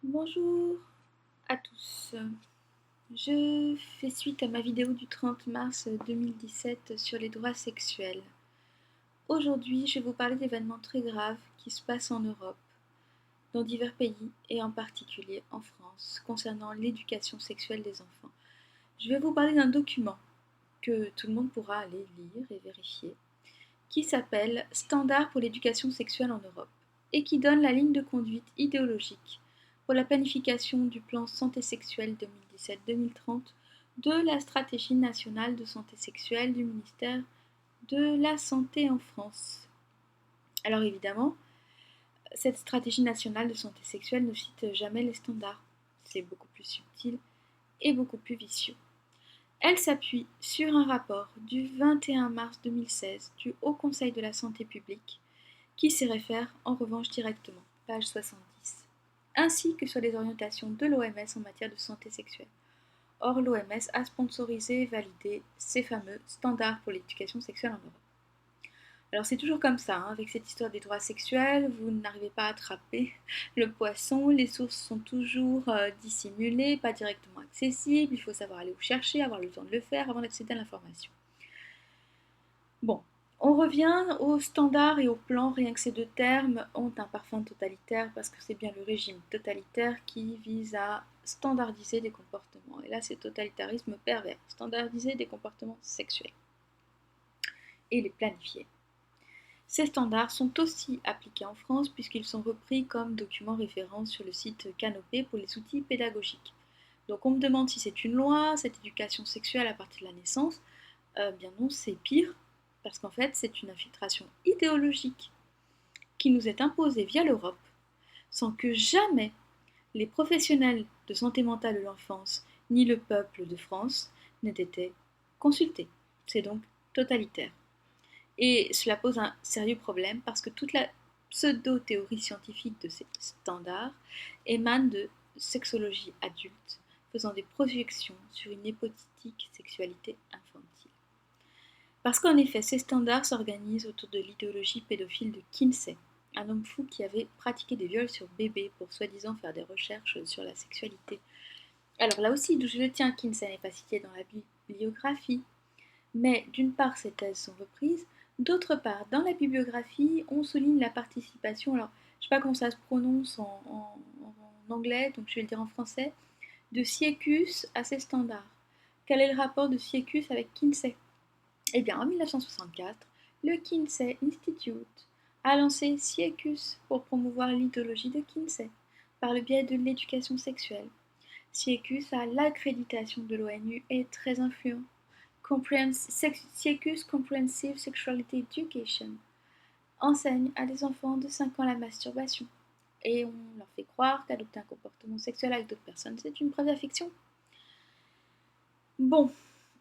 Bonjour à tous. Je fais suite à ma vidéo du 30 mars 2017 sur les droits sexuels. Aujourd'hui, je vais vous parler d'événements très graves qui se passent en Europe, dans divers pays et en particulier en France, concernant l'éducation sexuelle des enfants. Je vais vous parler d'un document que tout le monde pourra aller lire et vérifier, qui s'appelle Standards pour l'éducation sexuelle en Europe et qui donne la ligne de conduite idéologique pour la planification du plan santé sexuelle 2017-2030 de la stratégie nationale de santé sexuelle du ministère de la Santé en France. Alors évidemment, cette stratégie nationale de santé sexuelle ne cite jamais les standards. C'est beaucoup plus subtil et beaucoup plus vicieux. Elle s'appuie sur un rapport du 21 mars 2016 du Haut Conseil de la santé publique qui s'y réfère en revanche directement, page 70, ainsi que sur les orientations de l'OMS en matière de santé sexuelle. Or, l'OMS a sponsorisé et validé ces fameux standards pour l'éducation sexuelle en Europe. Alors c'est toujours comme ça, avec cette histoire des droits sexuels, vous n'arrivez pas à attraper le poisson, les sources sont toujours dissimulées, pas directement accessibles, il faut savoir aller où chercher, avoir le temps de le faire avant d'accéder à l'information. Bon, on revient aux standards et aux plans, rien que ces deux termes ont un parfum totalitaire parce que c'est bien le régime totalitaire qui vise à standardiser des comportements. Et là, c'est totalitarisme pervers, standardiser des comportements sexuels et les planifier. Ces standards sont aussi appliqués en France puisqu'ils sont repris comme documents référents sur le site Canopé pour les outils pédagogiques. Donc on me demande si c'est une loi, cette éducation sexuelle à partir de la naissance. Bien non, c'est pire, parce qu'en fait c'est une infiltration idéologique qui nous est imposée via l'Europe, sans que jamais les professionnels de santé mentale de l'enfance ni le peuple de France n'aient été consultés. C'est donc totalitaire. Et cela pose un sérieux problème parce que toute la pseudo-théorie scientifique de ces standards émane de sexologie adulte, faisant des projections sur une hypothétique sexualité infantile. Parce qu'en effet, ces standards s'organisent autour de l'idéologie pédophile de Kinsey, un homme fou qui avait pratiqué des viols sur bébés pour soi-disant faire des recherches sur la sexualité. Alors là aussi, d'où je le tiens, Kinsey n'est pas cité dans la bibliographie, mais d'une part, ces thèses sont reprises, d'autre part, dans la bibliographie, on souligne la participation, alors je ne sais pas comment ça se prononce en anglais, donc je vais le dire en français, de Sieckus à ces standards. Quel est le rapport de Sieckus avec Kinsey? Eh bien, en 1964, le Kinsey Institute a lancé Sieckus pour promouvoir l'idéologie de Kinsey par le biais de l'éducation sexuelle. Sieckus a l'accréditation de l'ONU et est très influent. Sieckus Comprehensive Sexuality Education enseigne à des enfants de 5 ans la masturbation. Et on leur fait croire qu'adopter un comportement sexuel avec d'autres personnes, c'est une preuve d'affection. Bon,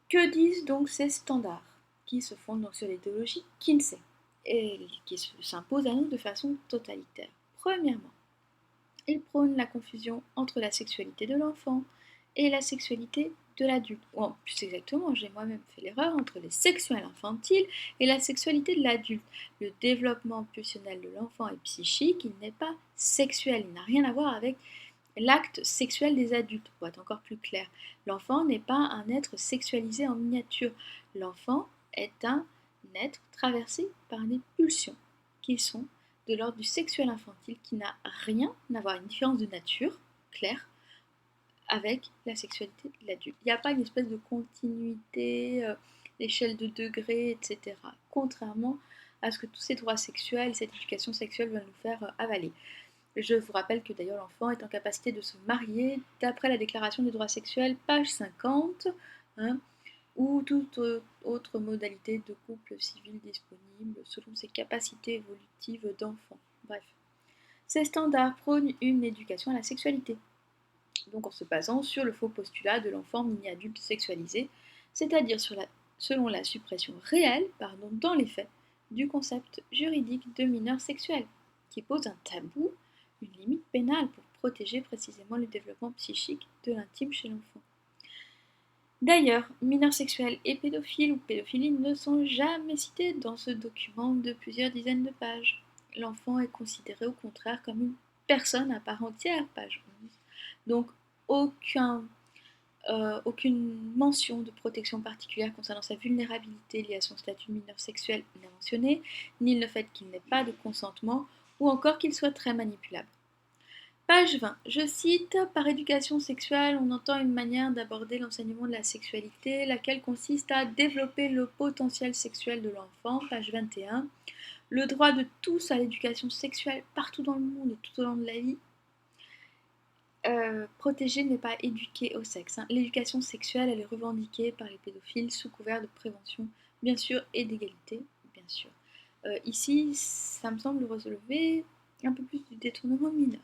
que disent donc ces standards qui se fondent donc sur l'idéologie Kinsey et qui s'imposent à nous de façon totalitaire? Premièrement, ils prônent la confusion entre la sexualité de l'enfant et la sexualité de l'adulte. Ou plus exactement, j'ai moi-même fait l'erreur entre les sexuels infantiles et la sexualité de l'adulte. Le développement pulsionnel de l'enfant est psychique, il n'est pas sexuel, il n'a rien à voir avec l'acte sexuel des adultes. Pour être encore plus clair, l'enfant n'est pas un être sexualisé en miniature. L'enfant est un être traversé par des pulsions qui sont de l'ordre du sexuel infantile qui n'a rien à voir, une différence de nature claire avec la sexualité de l'adulte. Il n'y a pas une espèce de continuité, d'échelle de degrés, etc. Contrairement à ce que tous ces droits sexuels, cette éducation sexuelle veulent nous faire avaler. Je vous rappelle que d'ailleurs l'enfant est en capacité de se marier d'après la déclaration des droits sexuels, page 50, hein, ou toute autre modalité de couple civil disponible selon ses capacités évolutives d'enfant. Bref. Ces standards prônent une éducation à la sexualité, donc en se basant sur le faux postulat de l'enfant mini-adulte sexualisé, c'est-à-dire selon la suppression réelle, dans les faits, du concept juridique de mineur sexuel, qui pose un tabou, une limite pénale pour protéger précisément le développement psychique de l'intime chez l'enfant. D'ailleurs, mineurs sexuels et pédophiles ou pédophilie ne sont jamais cités dans ce document de plusieurs dizaines de pages. L'enfant est considéré au contraire comme une personne à part entière, page 11. Donc aucune mention de protection particulière concernant sa vulnérabilité liée à son statut de mineur sexuel n'est mentionnée, ni le fait qu'il n'ait pas de consentement, ou encore qu'il soit très manipulable. Page 20. Je cite, par éducation sexuelle, on entend une manière d'aborder l'enseignement de la sexualité, laquelle consiste à développer le potentiel sexuel de l'enfant. Page 21. Le droit de tous à l'éducation sexuelle partout dans le monde et tout au long de la vie. Protéger n'est pas éduquer au sexe. L'éducation sexuelle, elle est revendiquée par les pédophiles sous couvert de prévention, bien sûr, et d'égalité, bien sûr. Ici, ça me semble relever un peu plus du détournement mineur.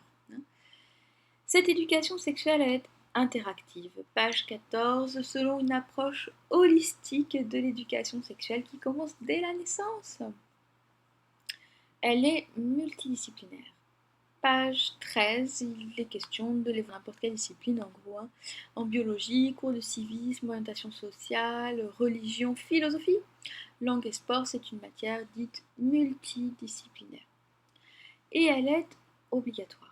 Cette éducation sexuelle, elle est interactive. Page 14, selon une approche holistique de l'éducation sexuelle qui commence dès la naissance. Elle est multidisciplinaire. Page 13, il est question de n'importe quelle discipline, en gros, en biologie, cours de civisme, orientation sociale, religion, philosophie. Langue et sport, c'est une matière dite multidisciplinaire. Et elle est obligatoire.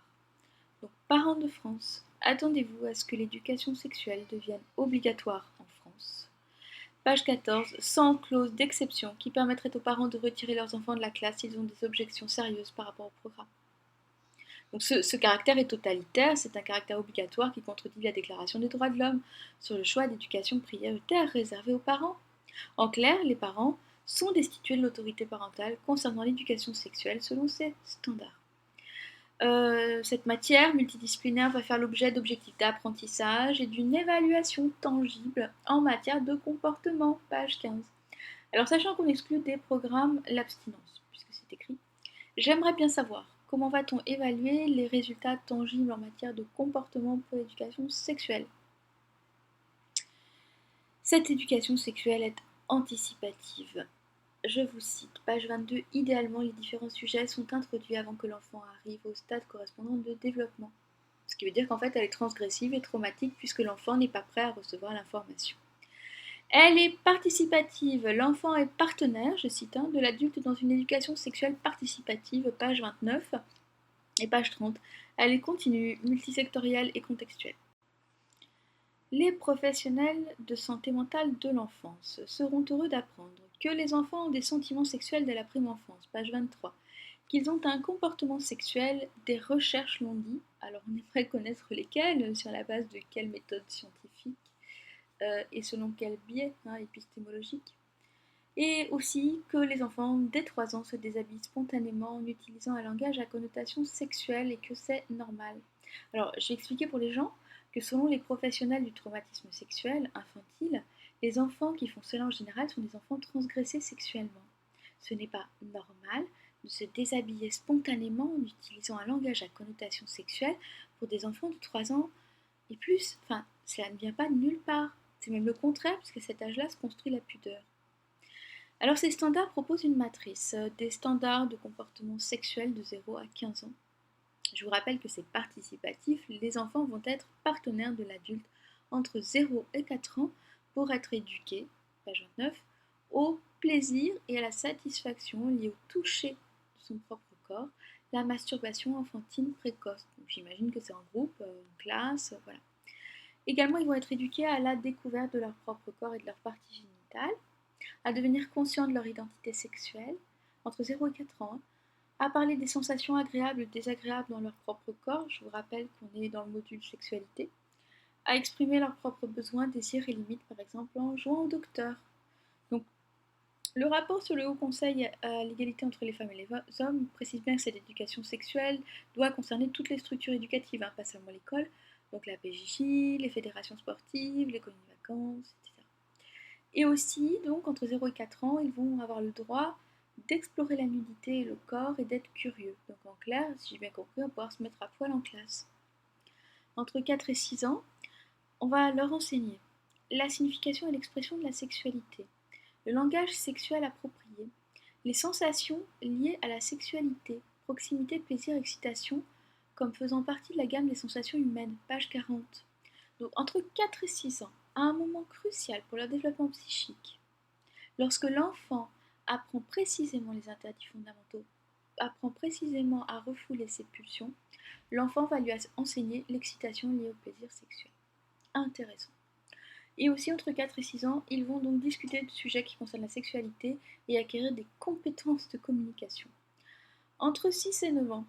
Donc, parents de France, attendez-vous à ce que l'éducation sexuelle devienne obligatoire en France. Page 14, sans clause d'exception qui permettrait aux parents de retirer leurs enfants de la classe s'ils ont des objections sérieuses par rapport au programme. Donc ce caractère est totalitaire, c'est un caractère obligatoire qui contredit la Déclaration des droits de l'homme sur le choix d'éducation prioritaire réservé aux parents. En clair, les parents sont destitués de l'autorité parentale concernant l'éducation sexuelle selon ces standards. Cette matière multidisciplinaire va faire l'objet d'objectifs d'apprentissage et d'une évaluation tangible en matière de comportement, page 15. Alors sachant qu'on exclut des programmes l'abstinence, puisque c'est écrit, j'aimerais bien savoir comment va-t-on évaluer les résultats tangibles en matière de comportement pour l'éducation sexuelle. Cette éducation sexuelle est anticipative. Je vous cite, page 22, idéalement les différents sujets sont introduits avant que l'enfant arrive au stade correspondant de développement. Ce qui veut dire qu'en fait elle est transgressive et traumatique puisque l'enfant n'est pas prêt à recevoir l'information. Elle est participative, l'enfant est partenaire, je cite, de l'adulte dans une éducation sexuelle participative, page 29 et page 30. Elle est continue, multisectorielle et contextuelle. Les professionnels de santé mentale de l'enfance seront heureux d'apprendre que les enfants ont des sentiments sexuels dès la prime enfance, page 23, qu'ils ont un comportement sexuel, des recherches l'ont dit, alors on aimerait connaître lesquelles, sur la base de quelles méthodes scientifiques et selon quel biais épistémologique, et aussi que les enfants dès 3 ans se déshabillent spontanément en utilisant un langage à connotation sexuelle et que c'est normal. Alors j'ai expliqué pour les gens que selon les professionnels du traumatisme sexuel infantile, les enfants qui font cela en général sont des enfants transgressés sexuellement. Ce n'est pas normal de se déshabiller spontanément en utilisant un langage à connotation sexuelle pour des enfants de 3 ans et plus. Enfin, cela ne vient pas de nulle part. C'est même le contraire, puisque à cet âge-là se construit la pudeur. Alors ces standards proposent une matrice, des standards de comportement sexuel de 0 à 15 ans. Je vous rappelle que c'est participatif, les enfants vont être partenaires de l'adulte entre 0 et 4 ans pour être éduqués, page 29, au plaisir et à la satisfaction liés au toucher de son propre corps, la masturbation enfantine précoce. Donc, j'imagine que c'est en groupe, en classe, voilà. Également, ils vont être éduqués à la découverte de leur propre corps et de leur partie génitale, à devenir conscients de leur identité sexuelle, entre 0 et 4 ans, à parler des sensations agréables et désagréables dans leur propre corps, je vous rappelle qu'on est dans le module sexualité, à exprimer leurs propres besoins, désirs et limites, par exemple en jouant au docteur. Donc, le rapport sur le Haut Conseil à l'égalité entre les femmes et les hommes précise bien que cette éducation sexuelle doit concerner toutes les structures éducatives, pas seulement l'école, donc la PJJ, les fédérations sportives, les colonies de vacances, etc. Et aussi, donc, entre 0 et 4 ans, ils vont avoir le droit d'explorer la nudité et le corps et d'être curieux. Donc en clair, si j'ai bien compris, on va pouvoir se mettre à poil en classe. Entre 4 et 6 ans, on va leur enseigner la signification et l'expression de la sexualité, le langage sexuel approprié, les sensations liées à la sexualité, proximité, plaisir, excitation, comme faisant partie de la gamme des sensations humaines, page 40. Donc entre 4 et 6 ans, à un moment crucial pour leur développement psychique, lorsque l'enfant apprend précisément les interdits fondamentaux, apprend précisément à refouler ses pulsions, L'enfant va lui enseigner l'excitation liée au plaisir sexuel. Intéressant. Et aussi entre 4 et 6 ans, ils vont donc discuter de sujets qui concernent la sexualité et acquérir des compétences de communication. Entre 6 et 9 ans,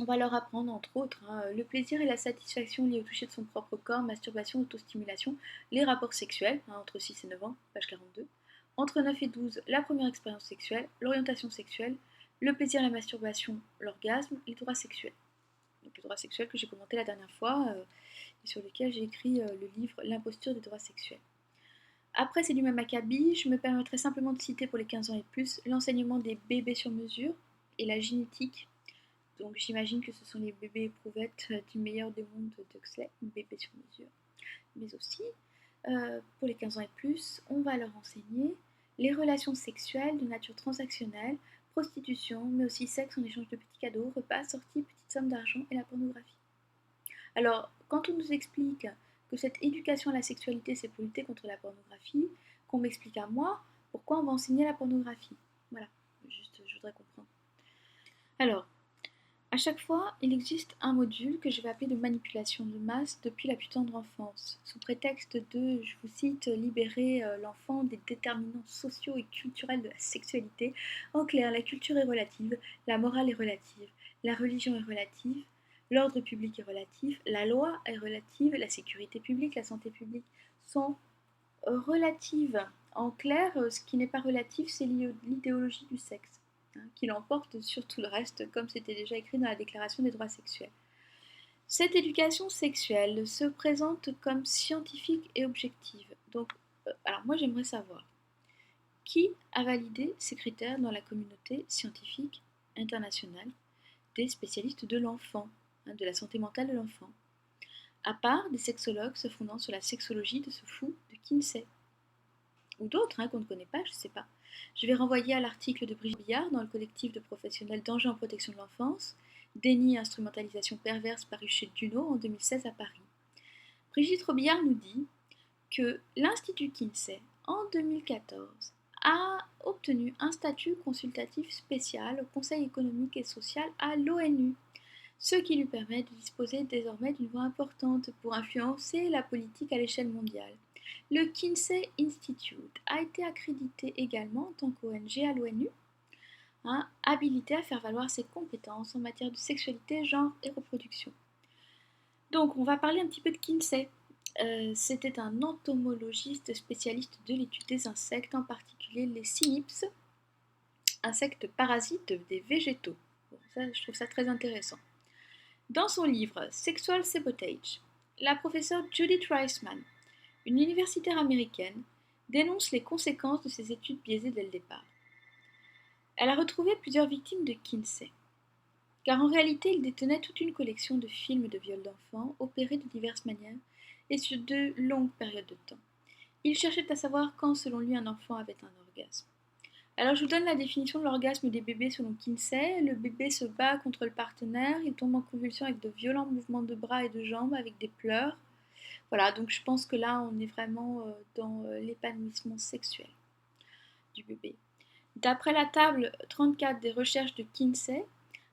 on va leur apprendre, entre autres, le plaisir et la satisfaction liés au toucher de son propre corps, masturbation, autostimulation, les rapports sexuels, entre 6 et 9 ans, page 42. Entre 9 et 12, la première expérience sexuelle, l'orientation sexuelle, le plaisir, la masturbation, l'orgasme, les droits sexuels. Donc les droits sexuels que j'ai commenté la dernière fois et sur lesquels j'ai écrit le livre L'imposture des droits sexuels. Après, c'est du même acabit, je me permettrai simplement de citer pour les 15 ans et plus l'enseignement des bébés sur mesure et la génétique. Donc j'imagine que ce sont les bébés éprouvettes du meilleur des mondes d'Huxley, bébés sur mesure. Mais aussi, pour les 15 ans et plus, on va leur enseigner les relations sexuelles de nature transactionnelle, prostitution, mais aussi sexe en échange de petits cadeaux, repas, sorties, petites sommes d'argent et la pornographie. Alors, quand on nous explique que cette éducation à la sexualité, c'est pour lutter contre la pornographie, qu'on m'explique à moi pourquoi on va enseigner la pornographie. Voilà, juste, je voudrais comprendre. Alors, à chaque fois, il existe un module que je vais appeler de manipulation de masse depuis la plus tendre enfance, sous prétexte de, je vous cite, libérer l'enfant des déterminants sociaux et culturels de la sexualité. En clair, la culture est relative, la morale est relative, la religion est relative, l'ordre public est relatif, la loi est relative, la sécurité publique, la santé publique sont relatives. En clair, ce qui n'est pas relatif, c'est l'idéologie du sexe, qui l'emporte sur tout le reste, comme c'était déjà écrit dans la Déclaration des droits sexuels. Cette éducation sexuelle se présente comme scientifique et objective. Donc, alors moi j'aimerais savoir, qui a validé ces critères dans la communauté scientifique internationale des spécialistes de l'enfant, de la santé mentale de l'enfant, à part des sexologues se fondant sur la sexologie de ce fou de Kinsey ou d'autres qu'on ne connaît pas, je ne sais pas. Je vais renvoyer à l'article de Brigitte Billard dans le collectif de professionnels Danger en protection de l'enfance, Déni et instrumentalisation perverse paru chez Duno en 2016 à Paris. Brigitte Robillard nous dit que l'Institut Kinsey, en 2014, a obtenu un statut consultatif spécial au Conseil économique et social à l'ONU, ce qui lui permet de disposer désormais d'une voix importante pour influencer la politique à l'échelle mondiale. Le Kinsey Institute a été accrédité également en tant qu'ONG à l'ONU, habilité à faire valoir ses compétences en matière de sexualité, genre et reproduction. Donc on va parler un petit peu de Kinsey. C'était un entomologiste spécialiste de l'étude des insectes, en particulier les cynips, insectes parasites des végétaux. Bon, ça, je trouve ça très intéressant. Dans son livre Sexual Sabotage, la professeure Judith Reisman, une universitaire américaine, dénonce les conséquences de ces études biaisées dès le départ. Elle a retrouvé plusieurs victimes de Kinsey, car en réalité il détenait toute une collection de films de viol d'enfants opérés de diverses manières et sur de longues périodes de temps. Il cherchait à savoir quand selon lui un enfant avait un orgasme. Alors je vous donne la définition de l'orgasme des bébés selon Kinsey. Le bébé se bat contre le partenaire, il tombe en convulsion avec de violents mouvements de bras et de jambes, avec des pleurs. Voilà, donc je pense que là on est vraiment dans l'épanouissement sexuel du bébé. D'après la table 34 des recherches de Kinsey,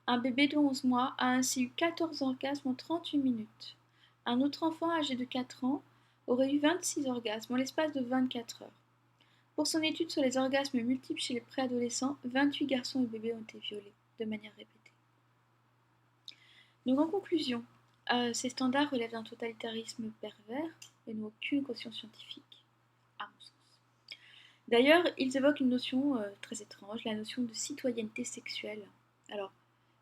un bébé de 11 mois a ainsi eu 14 orgasmes en 38 minutes. Un autre enfant âgé de 4 ans aurait eu 26 orgasmes en l'espace de 24 heures. Pour son étude sur les orgasmes multiples chez les préadolescents, 28 garçons et bébés ont été violés de manière répétée. Donc en conclusion, ces standards relèvent d'un totalitarisme pervers et n'ont aucune caution scientifique, à mon sens. D'ailleurs, ils évoquent une notion très étrange, la notion de citoyenneté sexuelle. Alors,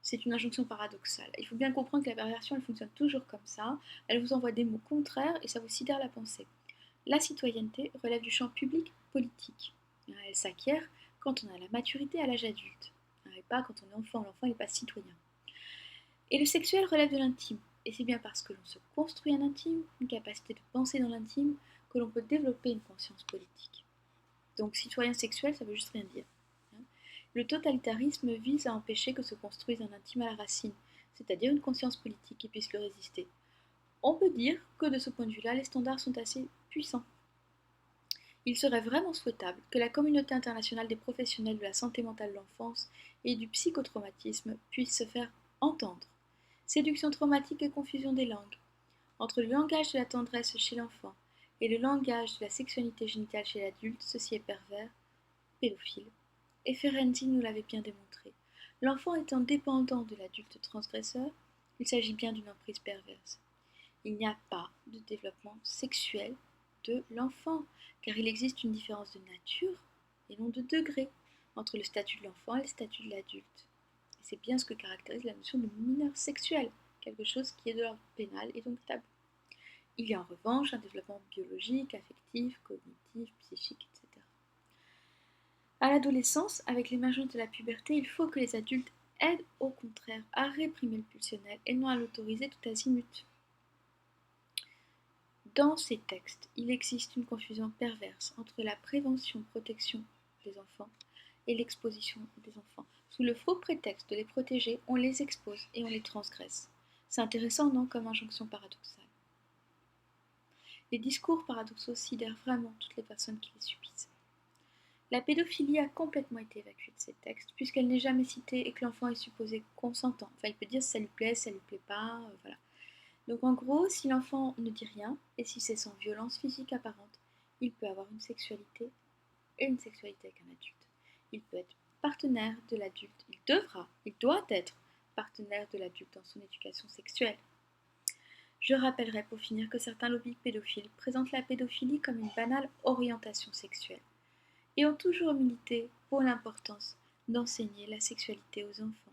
c'est une injonction paradoxale. Il faut bien comprendre que la perversion, elle fonctionne toujours comme ça. Elle vous envoie des mots contraires et ça vous sidère la pensée. La citoyenneté relève du champ public politique. Elle s'acquiert quand on a la maturité à l'âge adulte, et pas quand on est enfant. L'enfant n'est pas citoyen. Et le sexuel relève de l'intime. Et c'est bien parce que l'on se construit un intime, une capacité de penser dans l'intime, que l'on peut développer une conscience politique. Donc citoyen sexuel, ça veut juste rien dire. Le totalitarisme vise à empêcher que se construise un intime à la racine, c'est-à-dire une conscience politique qui puisse le résister. On peut dire que de ce point de vue-là, les standards sont assez puissants. Il serait vraiment souhaitable que la communauté internationale des professionnels de la santé mentale de l'enfance et du psychotraumatisme puisse se faire entendre. séduction traumatique et confusion des langues. Entre le langage de la tendresse chez l'enfant et le langage de la sexualité génitale chez l'adulte, ceci est pervers, pédophile. Et Ferenczi nous l'avait bien démontré. L'enfant étant dépendant de l'adulte transgresseur, il s'agit bien d'une emprise perverse. Il n'y a pas de développement sexuel de l'enfant, car il existe une différence de nature et non de degré entre le statut de l'enfant et le statut de l'adulte. Et c'est bien ce que caractérise la notion de mineur sexuel, quelque chose qui est de l'ordre pénal et donc tabou. Il y a en revanche un développement biologique, affectif, cognitif, psychique, etc. À l'adolescence, avec l'émergence de la puberté, il faut que les adultes aident au contraire à réprimer le pulsionnel et non à l'autoriser tout azimut. Dans ces textes, il existe une confusion perverse entre la prévention-protection des enfants et l'exposition des enfants. Sous le faux prétexte de les protéger, on les expose et on les transgresse. C'est intéressant, non, comme injonction paradoxale. Les discours paradoxaux sidèrent vraiment toutes les personnes qui les subissent. La pédophilie a complètement été évacuée de ces textes, puisqu'elle n'est jamais citée et que l'enfant est supposé consentant. Enfin, il peut dire si ça lui plaît, si ça lui plaît pas, voilà. Donc en gros, si l'enfant ne dit rien, et si c'est sans violence physique apparente, il peut avoir une sexualité et une sexualité avec un adulte. Il peut être partenaire de l'adulte, il doit être partenaire de l'adulte dans son éducation sexuelle. Je rappellerai pour finir que certains lobbies pédophiles présentent la pédophilie comme une banale orientation sexuelle et ont toujours milité pour l'importance d'enseigner la sexualité aux enfants.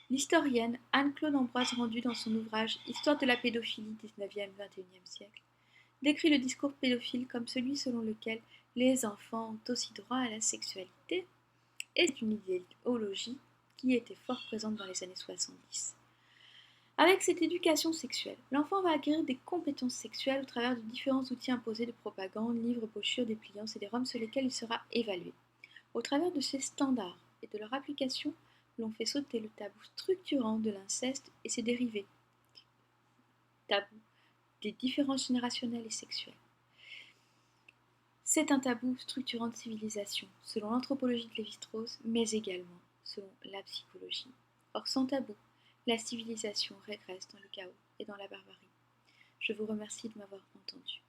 L'historienne Anne-Claude Ambroise Rendu, dans son ouvrage Histoire de la pédophilie 19e-21e siècle, décrit le discours pédophile comme celui selon lequel les enfants ont aussi droit à la sexualité, et c'est une idéologie qui était fort présente dans les années 70. Avec cette éducation sexuelle, l'enfant va acquérir des compétences sexuelles au travers de différents outils imposés de propagande, livres, brochures, dépliants, CD-ROM sur lesquels il sera évalué. Au travers de ces standards et de leur application, l'on fait sauter le tabou structurant de l'inceste et ses dérivés, tabou des différences générationnelles et sexuelles. C'est un tabou structurant de civilisation, selon l'anthropologie de Lévi-Strauss, mais également selon la psychologie. Or, sans tabou, la civilisation régresse dans le chaos et dans la barbarie. Je vous remercie de m'avoir entendu.